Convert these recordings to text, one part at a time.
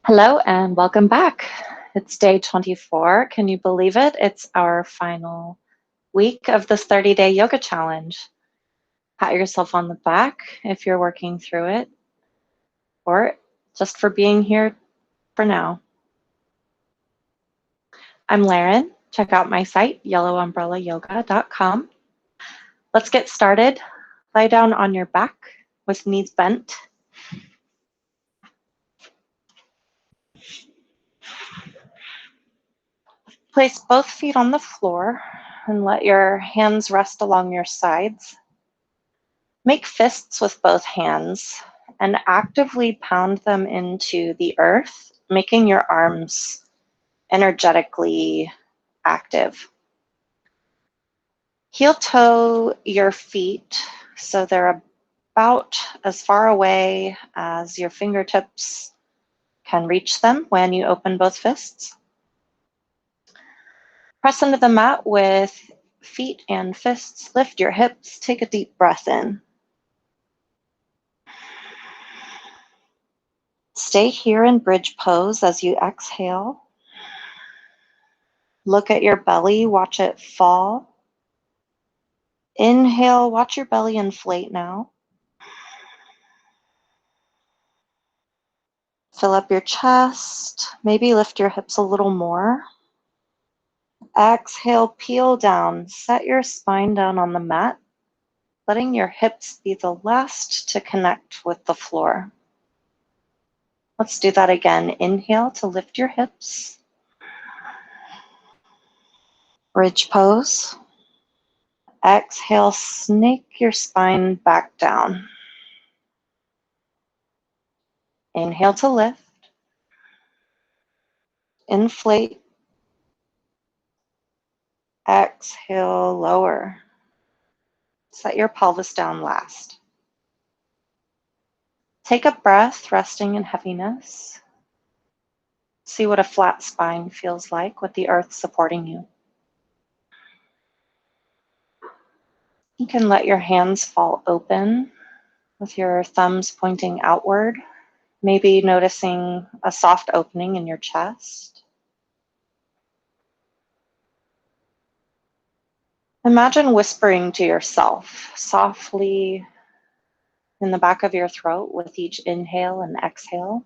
Hello and welcome back. It's day 24. Can you believe it? It's our final week of this 30-day yoga challenge. Pat yourself on the back if you're working through it, or just for being here for now. I'm Laren. Check out my site, yellowumbrellayoga.com. Let's get started. Lie down on your back with knees bent. Place both feet on the floor and let your hands rest along your sides. Make fists with both hands and actively pound them into the earth, making your arms energetically active. Heel toe your feet so they're about as far away as your fingertips can reach them when you open both fists. Press into the mat with feet and fists. Lift your hips. Take a deep breath in. Stay here in bridge pose as you exhale. Look at your belly, watch it fall. Inhale, watch your belly inflate now. Fill up your chest, maybe lift your hips a little more. Exhale, peel down, set your spine down on the mat, letting your hips be the last to connect with the floor. Let's do that again. Inhale to lift your hips. Bridge pose. Exhale, snake your spine back down. Inhale to lift. Inflate. Exhale, lower. Set your pelvis down last. Take a breath, resting in heaviness. See what a flat spine feels like with the earth supporting you. You can let your hands fall open with your thumbs pointing outward, maybe noticing a soft opening in your chest. Imagine whispering to yourself softly in the back of your throat with each inhale and exhale,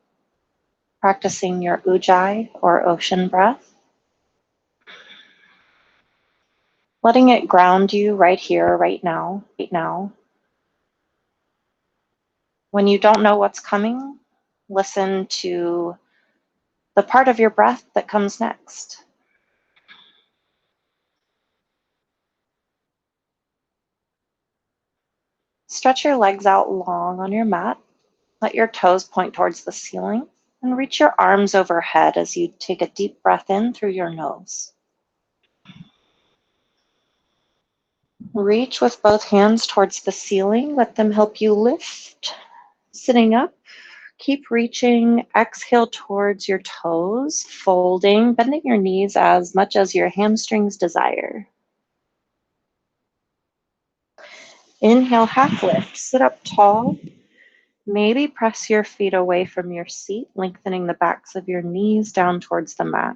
practicing your ujjayi or ocean breath. Letting it ground you right here, right now, right now. When you don't know what's coming, listen to the part of your breath that comes next. Stretch your legs out long on your mat. Let your toes point towards the ceiling and reach your arms overhead as you take a deep breath in through your nose. Reach with both hands towards the ceiling. Let them help you lift. Sitting up, keep reaching. Exhale towards your toes, folding, bending your knees as much as your hamstrings desire. Inhale, half lift. Sit up tall. Maybe press your feet away from your seat, lengthening the backs of your knees down towards the mat.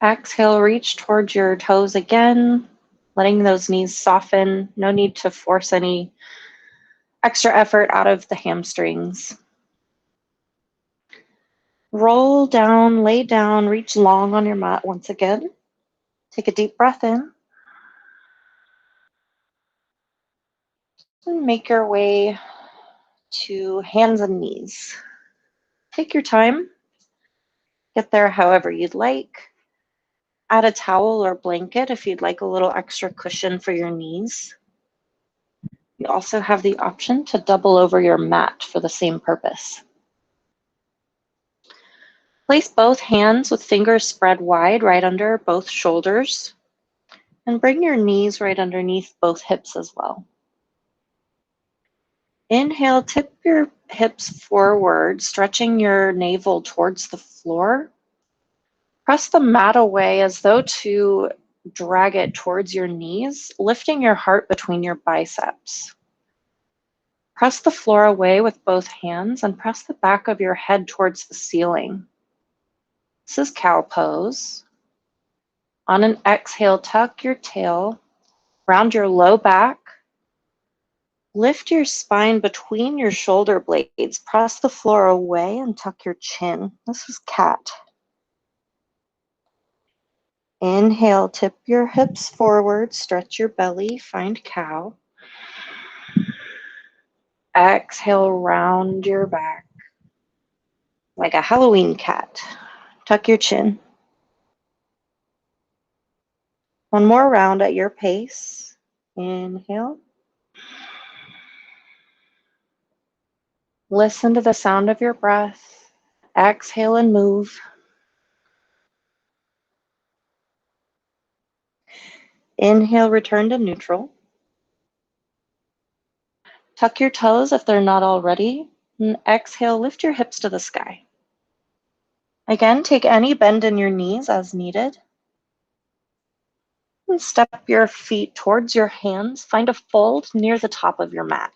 Exhale, reach towards your toes again, letting those knees soften. No need to force any extra effort out of the hamstrings. Roll down, lay down, reach long on your mat once again. Take a deep breath in. And make your way to hands and knees. Take your time. Get there however you'd like. Add a towel or blanket if you'd like a little extra cushion for your knees. You also have the option to double over your mat for the same purpose. Place both hands with fingers spread wide right under both shoulders, and bring your knees right underneath both hips as well. Inhale, tip your hips forward, stretching your navel towards the floor. Press the mat away as though to drag it towards your knees, lifting your heart between your biceps. Press the floor away with both hands and press the back of your head towards the ceiling. This is cow pose. On an exhale, tuck your tail, round your low back. Lift your spine between your shoulder blades. Press the floor away and tuck your chin. This is cat. Inhale, tip your hips forward, stretch your belly, find cow. Exhale, round your back like a Halloween cat. Tuck your chin. One more round at your pace. Inhale. Listen to the sound of your breath. Exhale and move. Inhale, return to neutral. Tuck your toes if they're not already. And exhale, lift your hips to the sky. Again, take any bend in your knees as needed. And step your feet towards your hands. Find a fold near the top of your mat.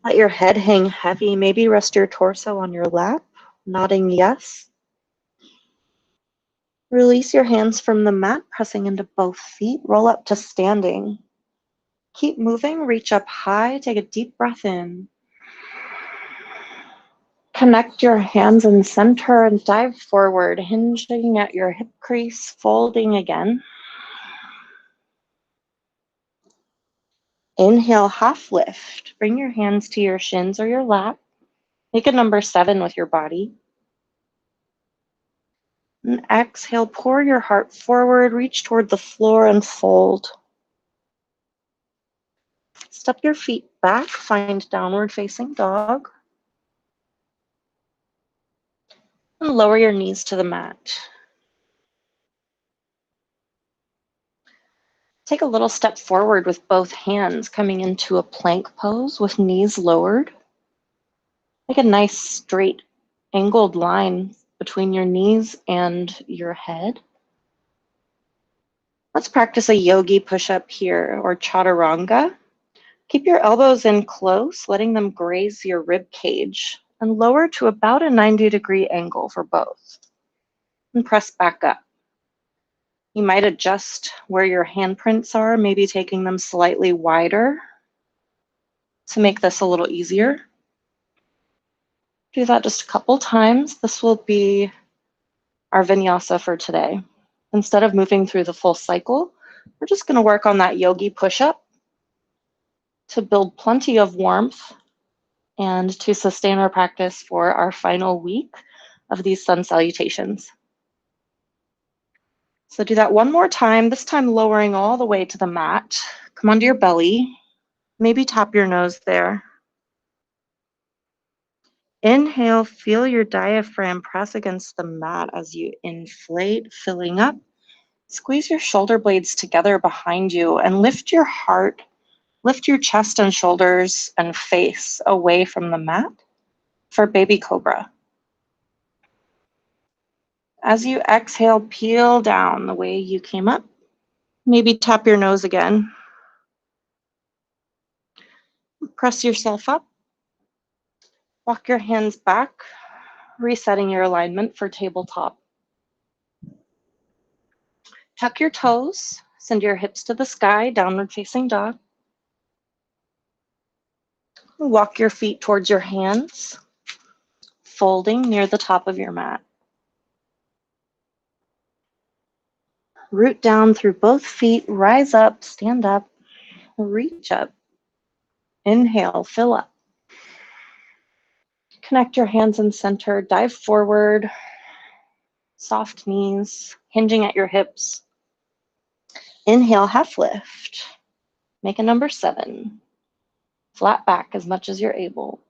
Let your head hang heavy. Maybe rest your torso on your lap, nodding yes. Release your hands from the mat, pressing into both feet. Roll up to standing. Keep moving. Reach up high. Take a deep breath in. Connect your hands in center and dive forward, hinging at your hip crease, folding again. Inhale, half lift. Bring your hands to your shins or your lap. Make a number 7 with your body. And exhale, pour your heart forward, reach toward the floor and fold. Step your feet back, find downward facing dog. And lower your knees to the mat. Take a little step forward with both hands, coming into a plank pose with knees lowered. Make a nice straight angled line between your knees and your head. Let's practice a yogi push-up here, or chaturanga. Keep your elbows in close, letting them graze your rib cage, and lower to about a 90-degree angle for both. And press back up. You might adjust where your handprints are, maybe taking them slightly wider to make this a little easier. Do that just a couple times. This will be our vinyasa for today. Instead of moving through the full cycle, we're just going to work on that yogi push-up to build plenty of warmth and to sustain our practice for our final week of these sun salutations. So do that one more time, this time lowering all the way to the mat. Come onto your belly, maybe tap your nose there. Inhale, feel your diaphragm press against the mat as you inflate, filling up. Squeeze your shoulder blades together behind you and lift your heart, lift your chest and shoulders and face away from the mat for baby cobra. As you exhale, peel down the way you came up. Maybe tap your nose again. Press yourself up. Walk your hands back, resetting your alignment for tabletop. Tuck your toes, send your hips to the sky, downward facing dog. Walk your feet towards your hands, folding near the top of your mat. Root down through both feet, rise up, stand up, reach up. Inhale, fill up. Connect your hands in center, dive forward, soft knees, hinging at your hips. Inhale, half lift. Make a number 7. Flat back as much as you're able.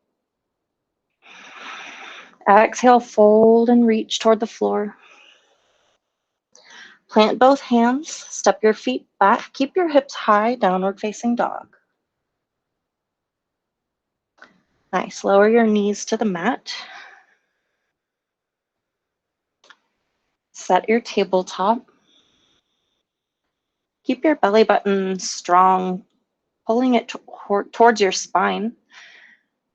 Exhale, fold and reach toward the floor. Plant both hands, step your feet back, keep your hips high, downward facing dog. Nice, lower your knees to the mat. Set your tabletop. Keep your belly button strong, pulling it towards your spine.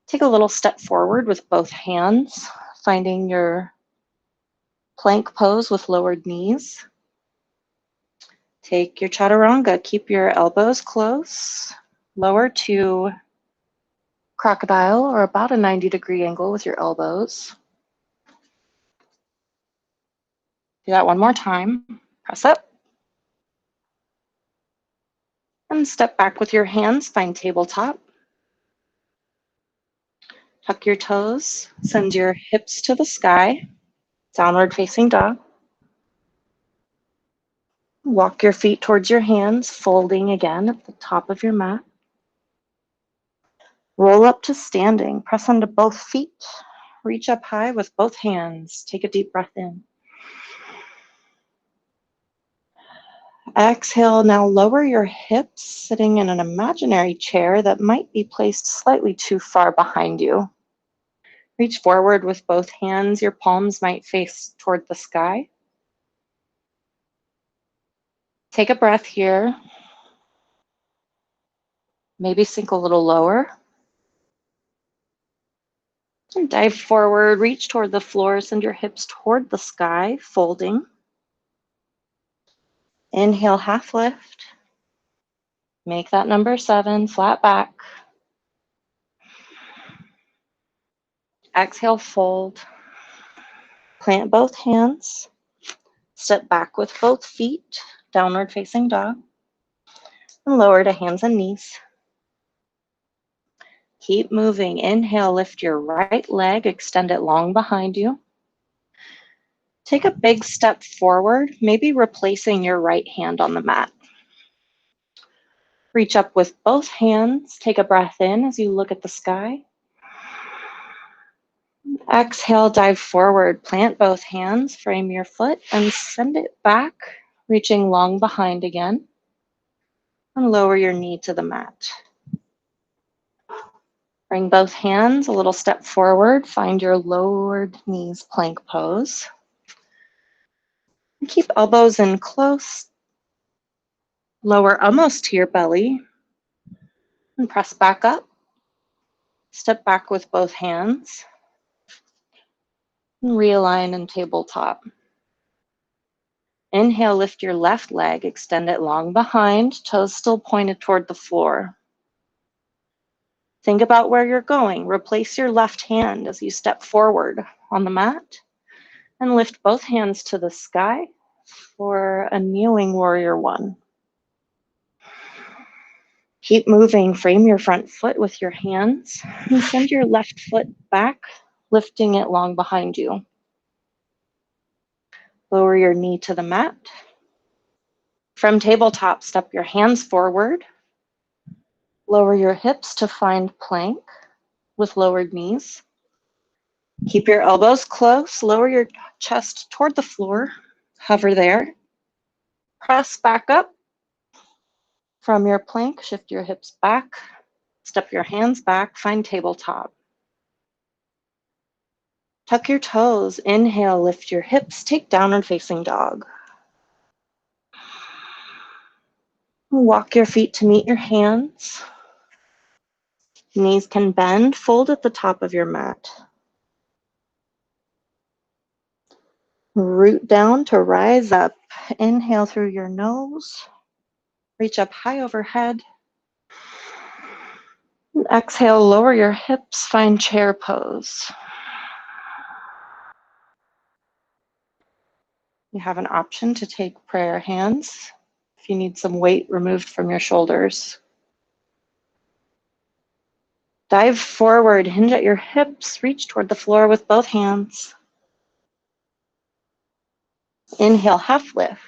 Take a little step forward with both hands, finding your plank pose with lowered knees. Take your chaturanga, keep your elbows close, lower to crocodile or about a 90-degree angle with your elbows. Do that one more time. Press up. And step back with your hands, find tabletop. Tuck your toes, send your hips to the sky, downward facing dog. Walk your feet towards your hands, folding again at the top of your mat. Roll up to standing, press onto both feet, reach up high with both hands. Take a deep breath in. Exhale, now lower your hips, sitting in an imaginary chair that might be placed slightly too far behind you. Reach forward with both hands. Your palms might face toward the sky. Take a breath here. Maybe sink a little lower. And dive forward, reach toward the floor, send your hips toward the sky, folding. Inhale, half lift. Make that number 7, flat back. Exhale, fold. Plant both hands. Step back with both feet, downward facing dog. And lower to hands and knees. Keep moving. Inhale, lift your right leg, extend it long behind you. Take a big step forward, maybe replacing your right hand on the mat. Reach up with both hands. Take a breath in as you look at the sky. Exhale, dive forward. Plant both hands, frame your foot, and send it back, reaching long behind again. And lower your knee to the mat. Bring both hands a little step forward. Find your lowered knees plank pose. Keep elbows in close. Lower almost to your belly. And press back up. Step back with both hands. And realign in tabletop. Inhale, lift your left leg, extend it long behind, toes still pointed toward the floor. Think about where you're going. Replace your left hand as you step forward on the mat and lift both hands to the sky for a kneeling warrior 1. Keep moving. Frame your front foot with your hands and send your left foot back, lifting it long behind you. Lower your knee to the mat. From tabletop, step your hands forward. Lower your hips to find plank with lowered knees. Keep your elbows close. Lower your chest toward the floor. Hover there. Press back up. From your plank, shift your hips back. Step your hands back. Find tabletop. Tuck your toes. Inhale, lift your hips. Take downward facing dog. Walk your feet to meet your hands. Knees can bend. Fold at the top of your mat. Root down to rise up. Inhale through your nose. Reach up high overhead. Exhale, lower your hips, find chair pose. You have an option to take prayer hands if you need some weight removed from your shoulders. Dive forward, hinge at your hips, reach toward the floor with both hands. Inhale, half lift.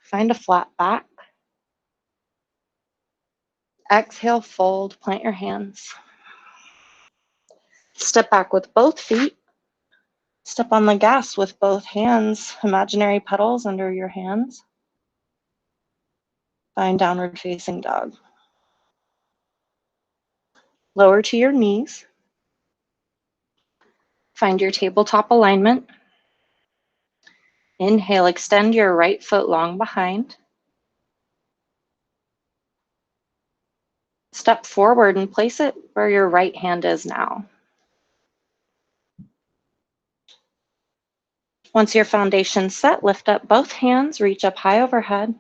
Find a flat back. Exhale, fold, plant your hands. Step back with both feet. Step on the gas with both hands, imaginary pedals under your hands. Find downward facing dog. Lower to your knees. Find your tabletop alignment. Inhale, extend your right foot long behind. step forward and place it where your right hand is now. Once your foundation's set, lift up both hands, reach up high overhead.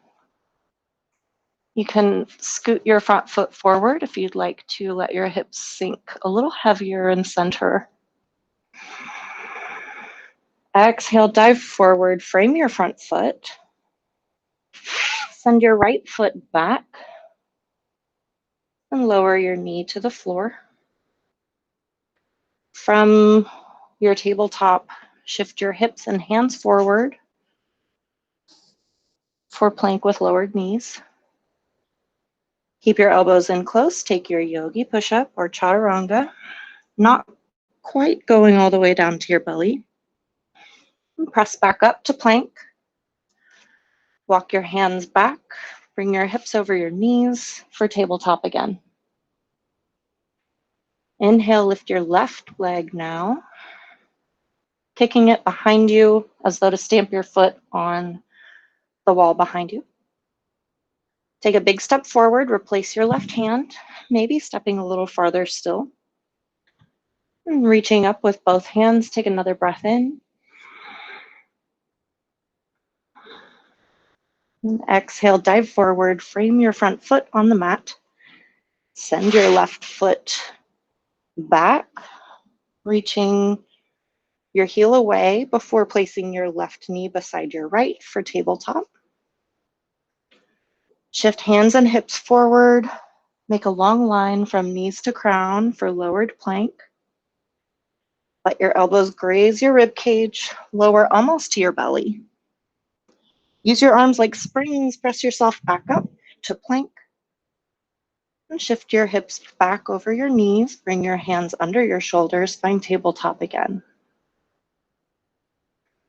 You can scoot your front foot forward if you'd like to let your hips sink a little heavier in center. Exhale, dive forward, frame your front foot. Send your right foot back and lower your knee to the floor. From your tabletop, shift your hips and hands forward for plank with lowered knees. Keep your elbows in close. Take your yogi push-up or chaturanga, not quite going all the way down to your belly. And press back up to plank. Walk your hands back. Bring your hips over your knees for tabletop again. Inhale, lift your left leg now, kicking it behind you as though to stamp your foot on the wall behind you. Take a big step forward, replace your left hand, maybe stepping a little farther still. And reaching up with both hands, take another breath in. And exhale, dive forward, frame your front foot on the mat. Send your left foot back, reaching your heel away before placing your left knee beside your right for tabletop. Shift hands and hips forward. Make a long line from knees to crown for lowered plank. Let your elbows graze your rib cage, lower almost to your belly. Use your arms like springs, press yourself back up to plank. And shift your hips back over your knees, bring your hands under your shoulders, find tabletop again.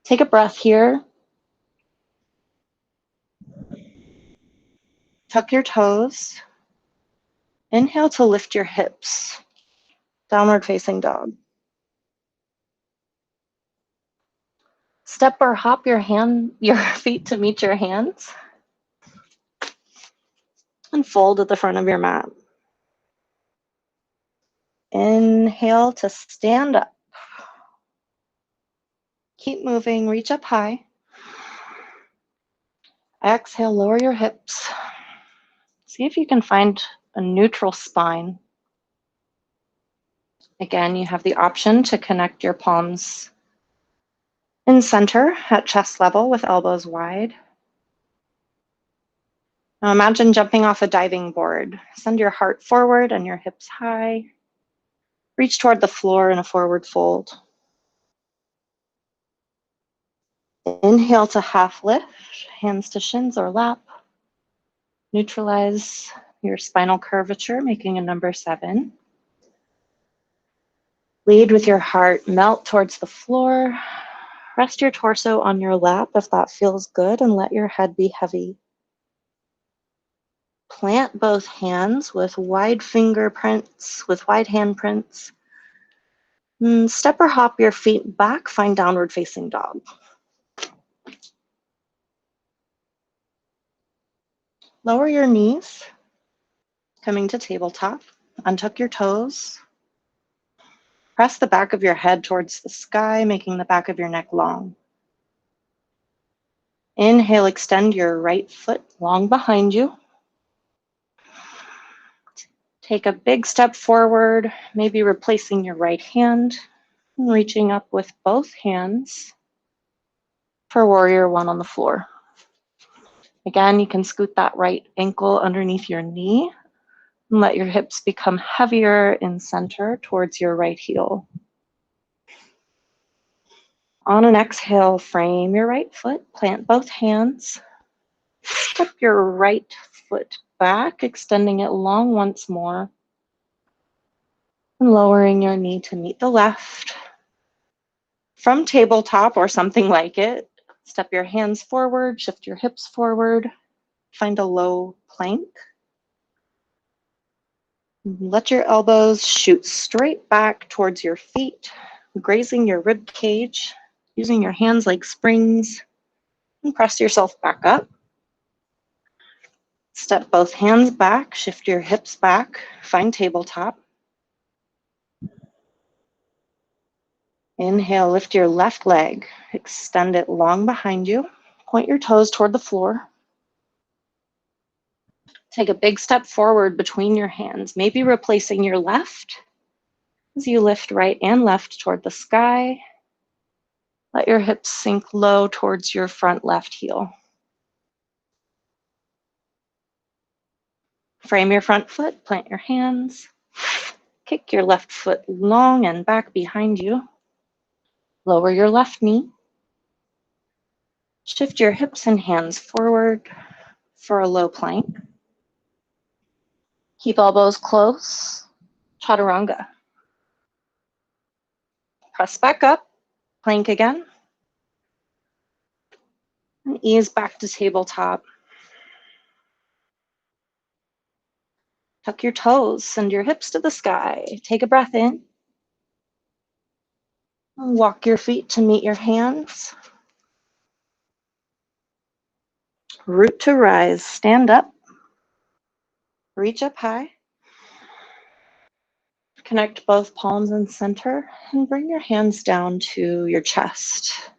Take a breath here. Tuck your toes. Inhale to lift your hips. Downward facing dog. Step or hop your feet to meet your hands. And fold at the front of your mat. Inhale to stand up. Keep moving, reach up high. Exhale, lower your hips. See if you can find a neutral spine. Again, you have the option to connect your palms in center at chest level with elbows wide. Now imagine jumping off a diving board. Send your heart forward and your hips high. Reach toward the floor in a forward fold. Inhale to half lift, hands to shins or lap. Neutralize your spinal curvature, making a number 7. Lead with your heart, melt towards the floor. Rest your torso on your lap if that feels good, and let your head be heavy. Plant both hands with wide fingerprints, with wide handprints. Step or hop your feet back, find downward facing dog. Lower your knees, coming to tabletop. Untuck your toes. Press the back of your head towards the sky, making the back of your neck long. Inhale, extend your right foot long behind you. Take a big step forward, maybe replacing your right hand, and reaching up with both hands for warrior 1 on the floor. Again, you can scoot that right ankle underneath your knee and let your hips become heavier in center towards your right heel. On an exhale, frame your right foot, plant both hands, step your right foot back, extending it long once more, and lowering your knee to meet the left. From tabletop or something like it, step your hands forward, shift your hips forward, find a low plank. Let your elbows shoot straight back towards your feet, grazing your rib cage, using your hands like springs, and press yourself back up. Step both hands back, shift your hips back, find tabletop. Inhale, lift your left leg, extend it long behind you. Point your toes toward the floor. Take a big step forward between your hands, maybe replacing your left as you lift right and left toward the sky. Let your hips sink low towards your front left heel. Frame your front foot, plant your hands. Kick your left foot long and back behind you. Lower your left knee. Shift your hips and hands forward for a low plank. Keep elbows close. Chaturanga. Press back up. Plank again. And ease back to tabletop. Tuck your toes, send your hips to the sky. Take a breath in. Walk your feet to meet your hands. Root to rise. Stand up. Reach up high. Connect both palms in center and bring your hands down to your chest.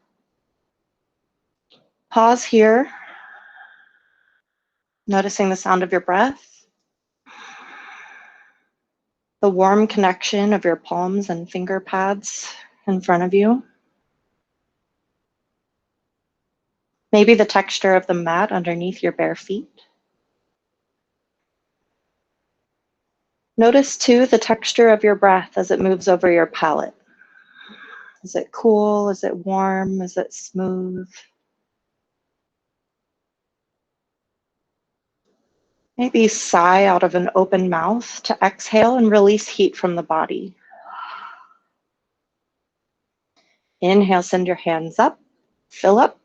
Pause here, noticing the sound of your breath, the warm connection of your palms and finger pads in front of you. Maybe the texture of the mat underneath your bare feet. Notice too the texture of your breath as it moves over your palate. Is it cool? Is it warm? Is it smooth? Maybe sigh out of an open mouth to exhale and release heat from the body. Inhale, send your hands up, fill up.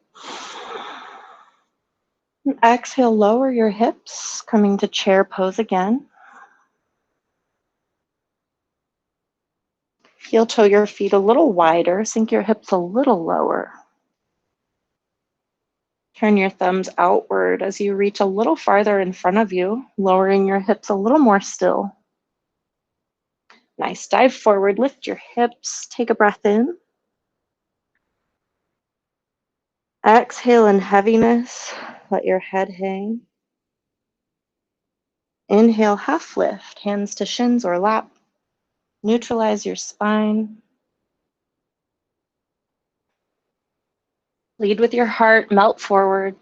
And exhale, lower your hips, coming to chair pose again. Heel toe your feet a little wider, sink your hips a little lower. Turn your thumbs outward as you reach a little farther in front of you, lowering your hips a little more still. Nice, dive forward, lift your hips, take a breath in. Exhale in heaviness, let your head hang. Inhale, half lift, hands to shins or lap. Neutralize your spine. Lead with your heart, melt forward.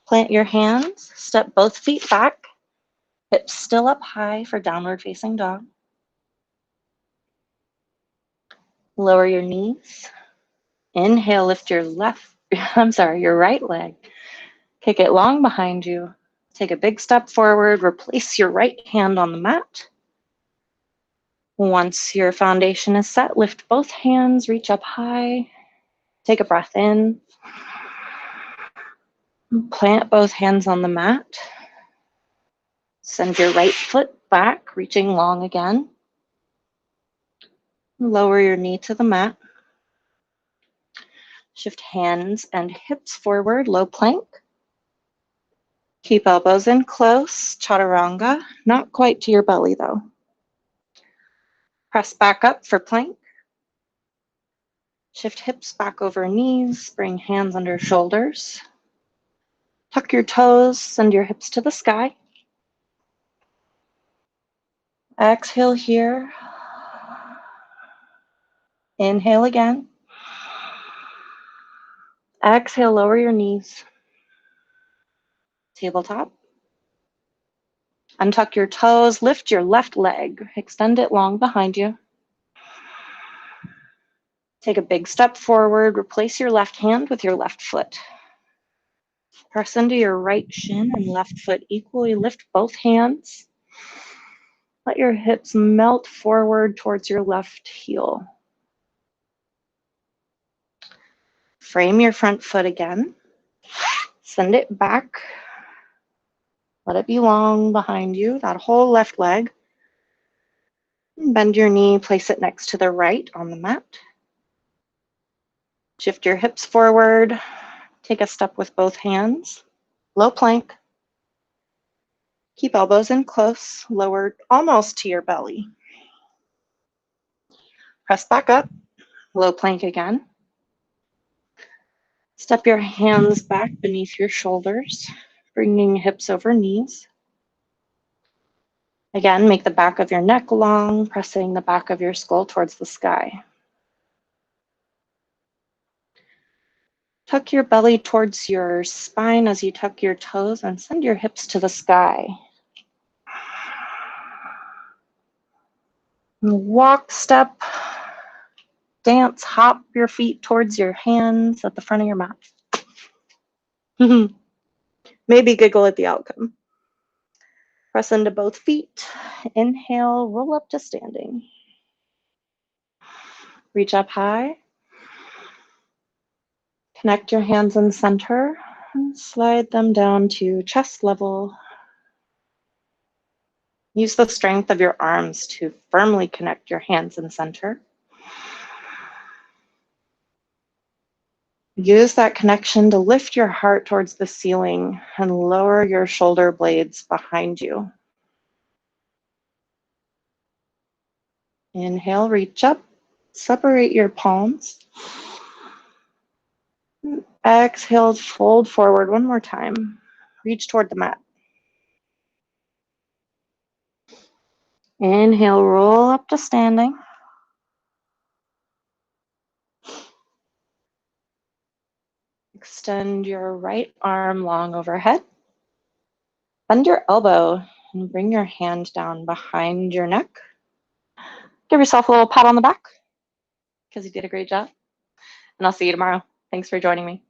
Plant your hands, step both feet back, hips still up high for downward facing dog. Lower your knees. Inhale, lift your your right leg. Kick it long behind you. Take a big step forward, replace your right hand on the mat. Once your foundation is set, lift both hands, reach up high. Take a breath in. Plant both hands on the mat. Send your right foot back, reaching long again. Lower your knee to the mat. Shift hands and hips forward, low plank. Keep elbows in close, chaturanga, not quite to your belly though. Press back up for plank. Shift hips back over knees, bring hands under shoulders. Tuck your toes, send your hips to the sky. Exhale here. Inhale again. Exhale, lower your knees. Tabletop. Untuck your toes, lift your left leg, extend it long behind you. Take a big step forward, replace your left hand with your left foot. Press into your right shin and left foot equally, lift both hands. Let your hips melt forward towards your left heel. Frame your front foot again. Send it back. Let it be long behind you, that whole left leg. Bend your knee, place it next to the right on the mat. Shift your hips forward. Take a step with both hands. Low plank. Keep elbows in close, lowered almost to your belly. Press back up, low plank again. Step your hands back beneath your shoulders, bringing hips over knees. Again, make the back of your neck long, pressing the back of your skull towards the sky. Tuck your belly towards your spine as you tuck your toes and send your hips to the sky. Walk, step, dance, hop your feet towards your hands at the front of your mat. Maybe giggle at the outcome. Press into both feet. Inhale, roll up to standing. Reach up high. Connect your hands in center and slide them down to chest level. Use the strength of your arms to firmly connect your hands in center. Use that connection to lift your heart towards the ceiling and lower your shoulder blades behind you. Inhale, reach up, separate your palms. Exhale, fold forward one more time. Reach toward the mat. Inhale, roll up to standing. Extend your right arm long overhead. Bend your elbow and bring your hand down behind your neck. Give yourself a little pat on the back because you did a great job. And I'll see you tomorrow. Thanks for joining me.